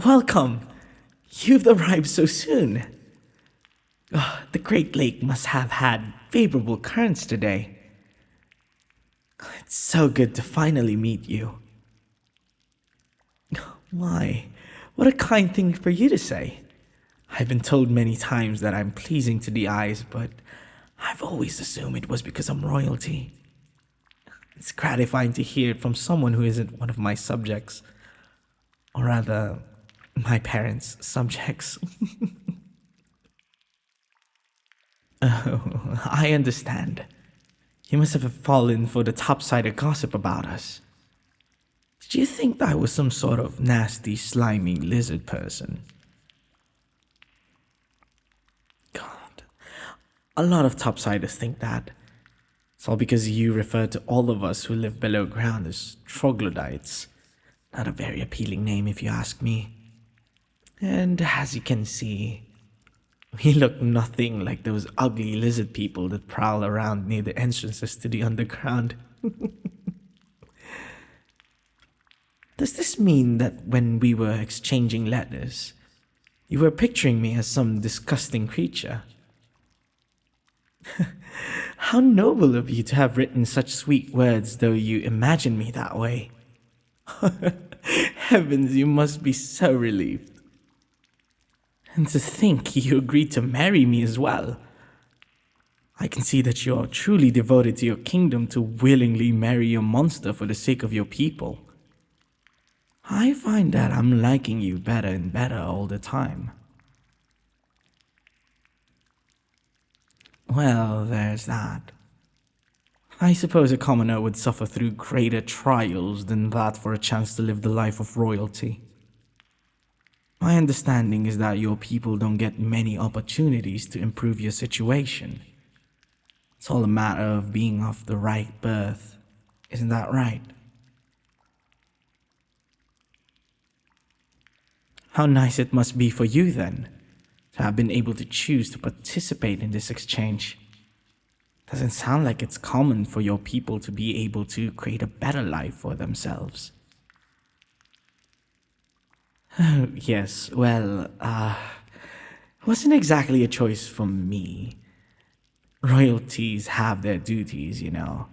Welcome! You've arrived so soon. The Great Lake must have had favorable currents today. It's so good to finally meet you. Why? What a kind thing for you to say. I've been told many times that I'm pleasing to the eyes, but I've always assumed it was because I'm royalty. It's gratifying to hear it from someone who isn't one of my subjects. Or rather, my parents' subjects. Oh, I understand. You must have fallen for the top-sided gossip about us. Did you think I was some sort of nasty, slimy lizard person? God, a lot of topsiders think that. It's all because you refer to all of us who live below ground as troglodytes. Not a very appealing name if you ask me. And as you can see, we look nothing like those ugly lizard people that prowl around near the entrances to the underground. Does this mean that when we were exchanging letters, you were picturing me as some disgusting creature? How noble of you to have written such sweet words, though you imagine me that way. Heavens, you must be so relieved. And to think you agreed to marry me as well. I can see that you're truly devoted to your kingdom to willingly marry a monster for the sake of your people. I find that I'm liking you better and better all the time. Well, there's that. I suppose a commoner would suffer through greater trials than that for a chance to live the life of royalty. My understanding is that your people don't get many opportunities to improve your situation. It's all a matter of being of the right birth, isn't that right? How nice it must be for you then, to have been able to choose to participate in this exchange. Doesn't sound like it's common for your people to be able to create a better life for themselves. Oh, yes, well, it wasn't exactly a choice from me. Royalties have their duties, you know.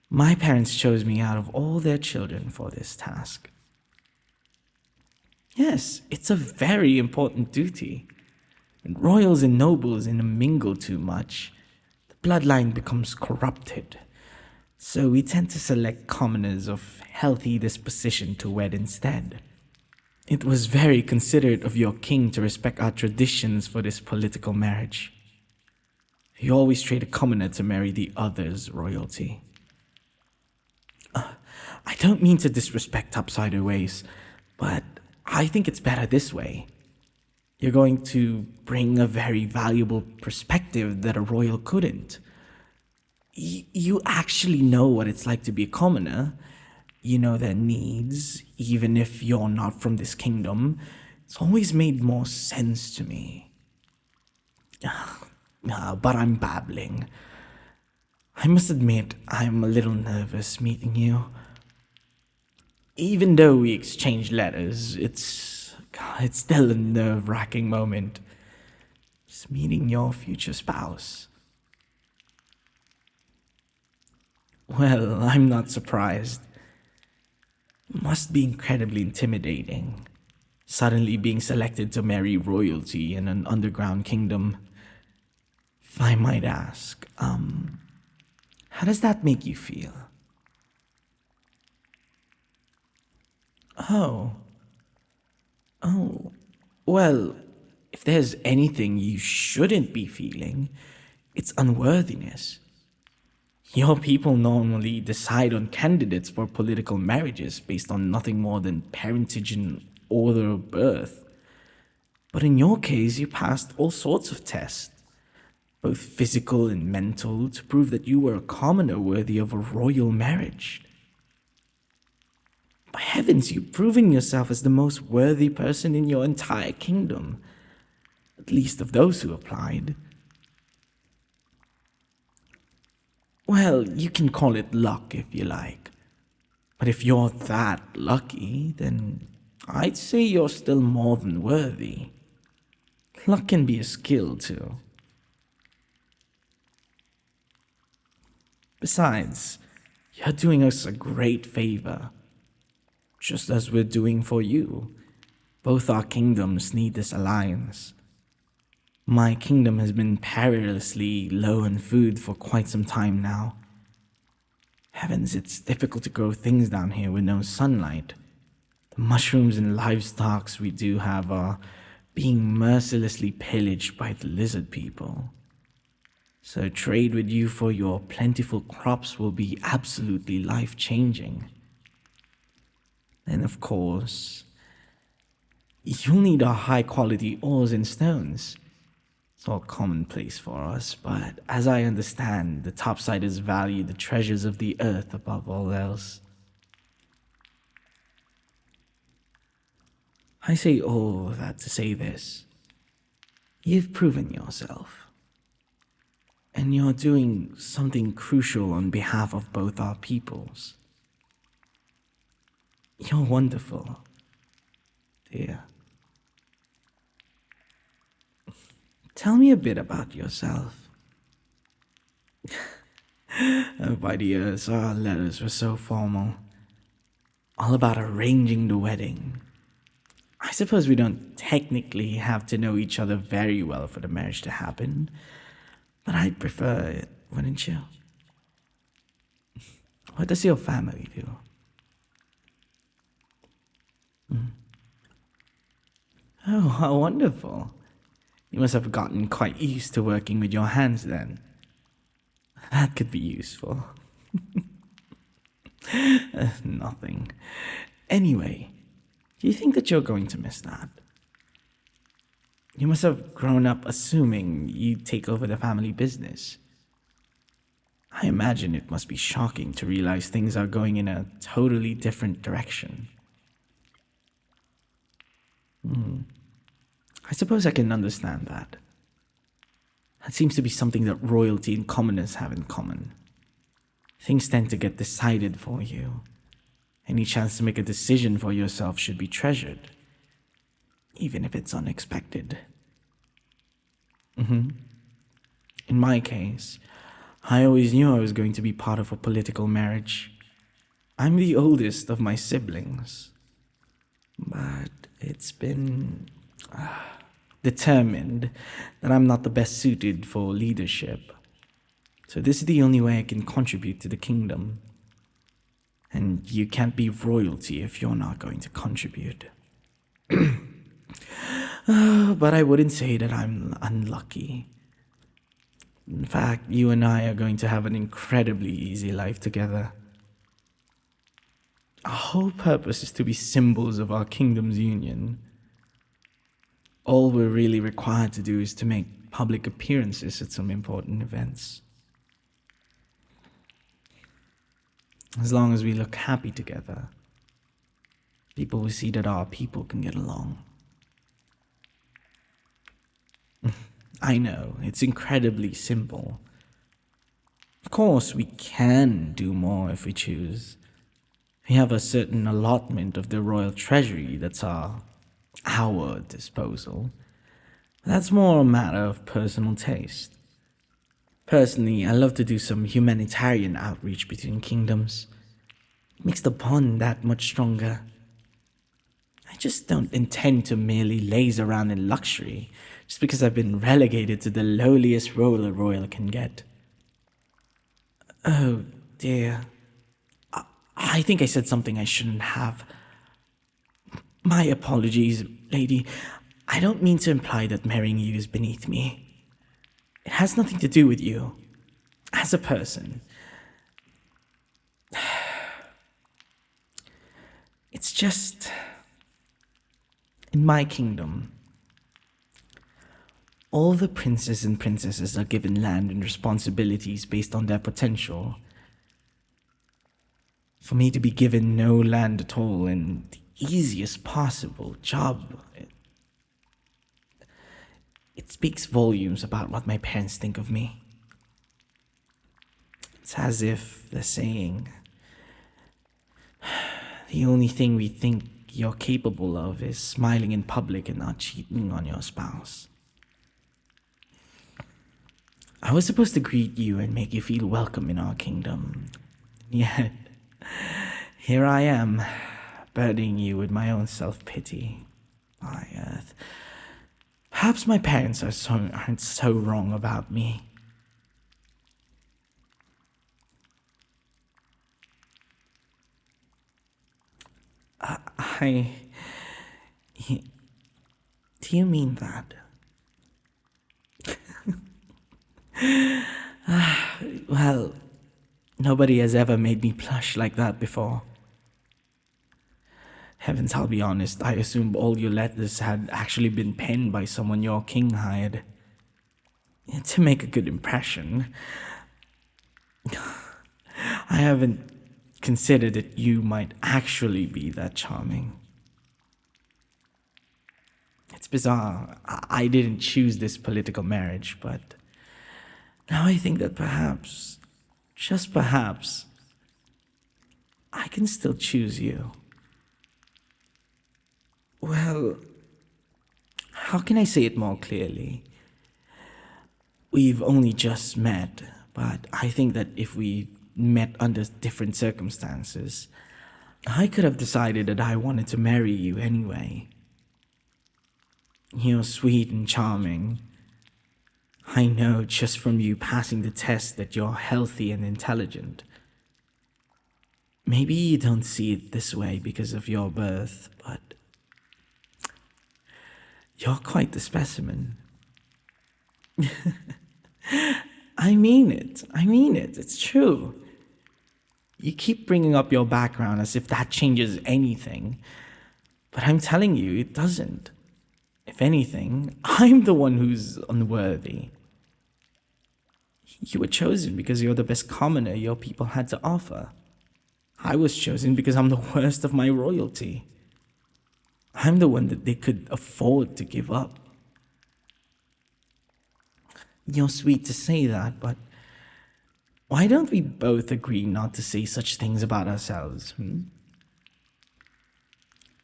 My parents chose me out of all their children for this task. Yes, it's a very important duty. When royals and nobles intermingle too much, the bloodline becomes corrupted. So we tend to select commoners of healthy disposition to wed instead. It was very considerate of your king to respect our traditions for this political marriage. He always trade a commoner to marry the other's royalty. I don't mean to disrespect topsider ways, but I think it's better this way. You're going to bring a very valuable perspective that a royal couldn't. You actually know what it's like to be a commoner. You know their needs, even if you're not from this kingdom. It's always made more sense to me. But I'm babbling. I must admit, I'm a little nervous meeting you. Even though we exchange letters, it's still a nerve-wracking moment. Just meeting your future spouse. Well, I'm not surprised. It must be incredibly intimidating. Suddenly being selected to marry royalty in an underground kingdom. If I might ask, how does that make you feel? Oh. Well, if there's anything you shouldn't be feeling, it's unworthiness. Your people normally decide on candidates for political marriages based on nothing more than parentage and order of birth. But in your case, you passed all sorts of tests, both physical and mental, to prove that you were a commoner worthy of a royal marriage. By heavens, you've proven yourself as the most worthy person in your entire kingdom, at least of those who applied. Well, you can call it luck if you like. But if you're that lucky, then I'd say you're still more than worthy. Luck can be a skill, too. Besides, you're doing us a great favor, just as we're doing for you. Both our kingdoms need this alliance. My kingdom has been perilously low on food for quite some time now. Heavens, it's difficult to grow things down here with no sunlight. The mushrooms and livestock we do have are being mercilessly pillaged by the lizard people. So trade with you for your plentiful crops will be absolutely life-changing. And of course, you'll need our high-quality ores and stones. It's all commonplace for us, but as I understand, the topsiders value the treasures of the earth above all else. I say all that to say this. You've proven yourself. And you're doing something crucial on behalf of both our peoples. You're wonderful, dear. Tell me a bit about yourself. By the years, our letters were so formal. All about arranging the wedding. I suppose we don't technically have to know each other very well for the marriage to happen, but I'd prefer it, wouldn't you? What does your family do? Oh, how wonderful. You must have gotten quite used to working with your hands then. That could be useful. Nothing. Anyway, do you think that you're going to miss that? You must have grown up assuming you'd take over the family business. I imagine it must be shocking to realize things are going in a totally different direction. I suppose I can understand that. That seems to be something that royalty and commoners have in common. Things tend to get decided for you. Any chance to make a decision for yourself should be treasured, even if it's unexpected. In my case, I always knew I was going to be part of a political marriage. I'm the oldest of my siblings, but it's been determined that I'm not the best suited for leadership. So this is the only way I can contribute to the kingdom. And you can't be royalty if you're not going to contribute. But I wouldn't say that I'm unlucky. In fact, you and I are going to have an incredibly easy life together. Our whole purpose is to be symbols of our kingdom's union. All we're really required to do is to make public appearances at some important events. As long as we look happy together, people will see that our people can get along. I know, it's incredibly simple. Of course, we can do more if we choose. We have a certain allotment of the royal treasury that's our disposal. That's more a matter of personal taste. Personally, I love to do some humanitarian outreach between kingdoms. It makes the bond that much stronger. I just don't intend to merely laze around in luxury just because I've been relegated to the lowliest role a royal can get. Oh dear. I think I said something I shouldn't have. My apologies, lady. I don't mean to imply that marrying you is beneath me. It has nothing to do with you, as a person. It's just, in my kingdom, all the princes and princesses are given land and responsibilities based on their potential. For me to be given no land at all and the easiest possible job, it speaks volumes about what my parents think of me. It's as if they're saying, the only thing we think you're capable of is smiling in public and not cheating on your spouse. I was supposed to greet you and make you feel welcome in our kingdom. Yet, here I am, burdening you with my own self-pity. My earth. Perhaps my parents aren't so wrong about me. I... Do you mean that? Well, nobody has ever made me blush like that before. Heavens, I'll be honest, I assumed all your letters had actually been penned by someone your king hired. To make a good impression. I haven't considered that you might actually be that charming. It's bizarre. I didn't choose this political marriage, but now I think that perhaps, just perhaps, I can still choose you. Well, how can I say it more clearly? We've only just met, but I think that if we met under different circumstances, I could have decided that I wanted to marry you anyway. You're sweet and charming. I know just from you passing the test that you're healthy and intelligent. Maybe you don't see it this way because of your birth, but you're quite the specimen. I mean it. It's true. You keep bringing up your background as if that changes anything. But I'm telling you, it doesn't. If anything, I'm the one who's unworthy. You were chosen because you're the best commoner your people had to offer. I was chosen because I'm the worst of my royalty. I'm the one that they could afford to give up. You're sweet to say that, but why don't we both agree not to say such things about ourselves?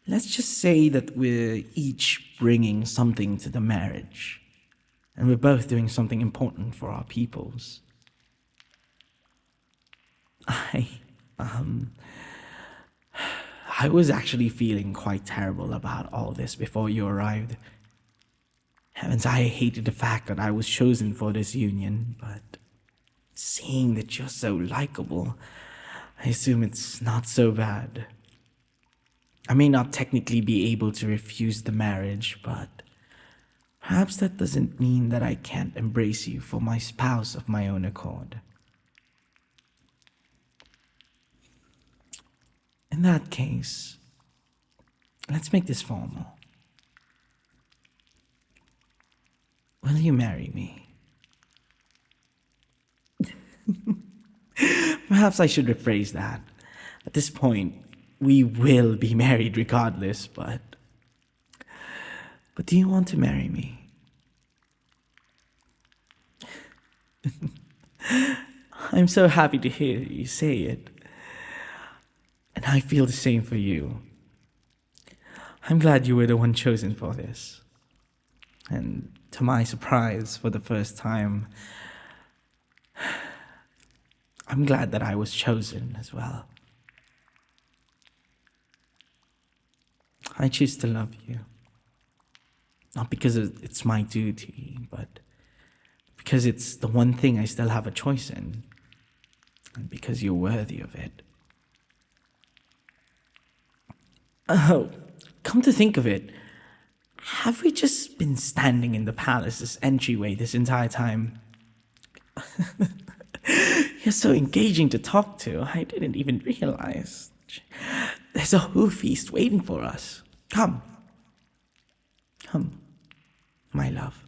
Let's just say that we're each bringing something to the marriage, and we're both doing something important for our peoples. I was actually feeling quite terrible about all this before you arrived. Heavens, I hated the fact that I was chosen for this union, but seeing that you're so likable, I assume it's not so bad. I may not technically be able to refuse the marriage, but perhaps that doesn't mean that I can't embrace you for my spouse of my own accord. In that case, let's make this formal. Will you marry me? Perhaps I should rephrase that. At this point, we will be married regardless, but do you want to marry me? I'm so happy to hear you say it. And I feel the same for you. I'm glad you were the one chosen for this. And to my surprise, for the first time, I'm glad that I was chosen as well. I choose to love you. Not because it's my duty, but because it's the one thing I still have a choice in. And because you're worthy of it. Oh, come to think of it, have we just been standing in the palace's entryway this entire time? You're so engaging to talk to, I didn't even realize. There's a whole feast waiting for us. Come, my love.